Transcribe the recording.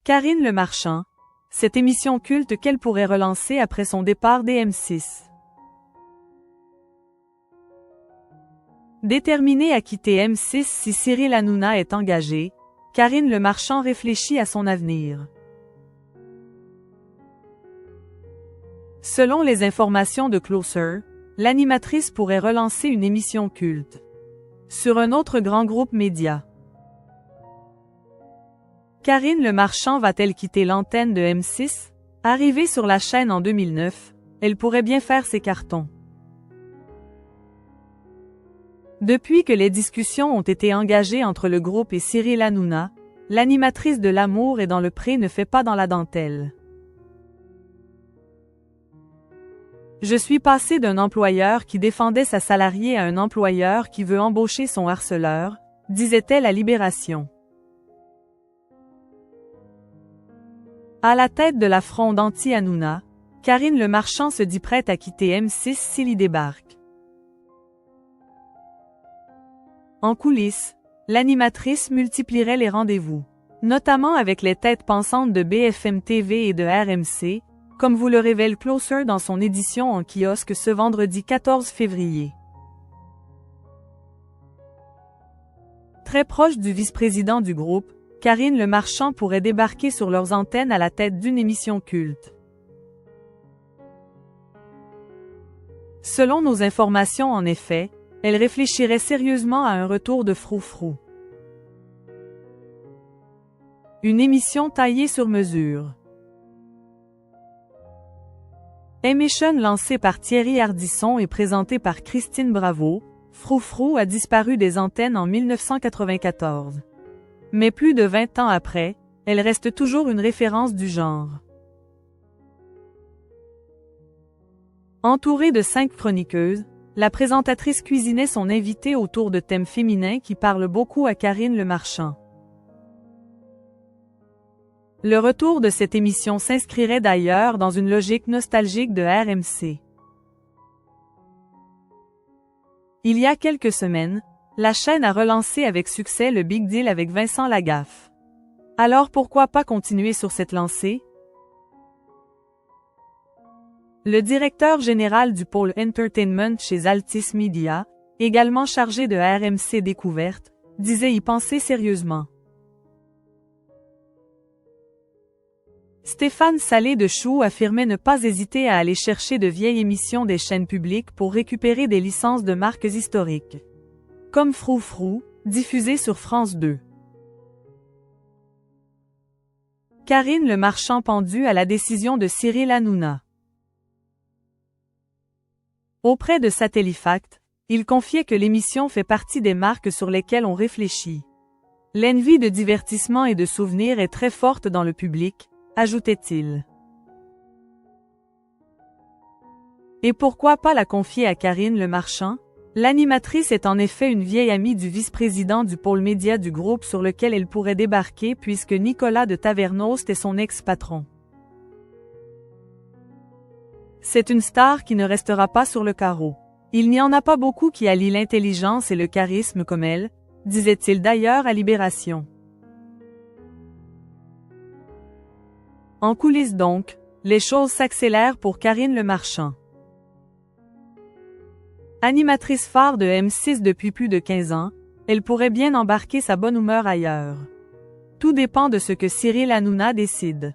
Karine Le Marchand, cette émission culte qu'elle pourrait relancer après son départ des M6. Déterminée à quitter M6 si Cyril Hanouna est engagé, Karine Le Marchand réfléchit à son avenir. Selon les informations de Closer, l'animatrice pourrait relancer une émission culte sur un autre grand groupe média. Karine Le Marchand va-t-elle quitter l'antenne de M6? Arrivée sur la chaîne en 2009, elle pourrait bien faire ses cartons. Depuis que les discussions ont été engagées entre le groupe et Cyril Hanouna, l'animatrice de L'amour est dans le pré ne fait pas dans la dentelle. Je suis passée d'un employeur qui défendait sa salariée à un employeur qui veut embaucher son harceleur, disait-elle à Libération. À la tête de la fronde anti-Hanouna, Karine Le Marchand se dit prête à quitter M6 s'il y débarque. En coulisses, l'animatrice multiplierait les rendez-vous, notamment avec les têtes pensantes de BFM TV et de RMC, comme vous le révèle Closer dans son édition en kiosque ce vendredi 14 février. Très proche du vice-président du groupe, Karine Le Marchand pourrait débarquer sur leurs antennes à la tête d'une émission culte. Selon nos informations en effet, elle réfléchirait sérieusement à un retour de Froufrou. Une émission taillée sur mesure. Émission lancée par Thierry Ardisson et présentée par Christine Bravo, Froufrou a disparu des antennes en 1994. Mais plus de 20 ans après, elle reste toujours une référence du genre. Entourée de 5 chroniqueuses, la présentatrice cuisinait son invité autour de thèmes féminins qui parlent beaucoup à Karine Le Marchand. Le retour de cette émission s'inscrirait d'ailleurs dans une logique nostalgique de RMC. Il y a quelques semaines, la chaîne a relancé avec succès le Big Deal avec Vincent Lagaffe. Alors pourquoi pas continuer sur cette lancée? Le directeur général du pôle Entertainment chez Altis Media, également chargé de RMC Découverte, disait y penser sérieusement. Stéphane Salé de Chou affirmait ne pas hésiter à aller chercher de vieilles émissions des chaînes publiques pour récupérer des licences de marques historiques. Comme Froufrou, diffusé sur France 2. Karine Le Marchand pendue à la décision de Cyril Hanouna. Auprès de Satellifact, il confiait que l'émission fait partie des marques sur lesquelles on réfléchit. L'envie de divertissement et de souvenirs est très forte dans le public, ajoutait-il. Et pourquoi pas la confier à Karine Le Marchand? L'animatrice est en effet une vieille amie du vice-président du pôle média du groupe sur lequel elle pourrait débarquer puisque Nicolas de Tavernost est son ex-patron. C'est une star qui ne restera pas sur le carreau. Il n'y en a pas beaucoup qui allient l'intelligence et le charisme comme elle, disait-il d'ailleurs à Libération. En coulisses donc, les choses s'accélèrent pour Karine Le Marchand. Animatrice phare de M6 depuis plus de 15 ans, elle pourrait bien embarquer sa bonne humeur ailleurs. Tout dépend de ce que Cyril Hanouna décide.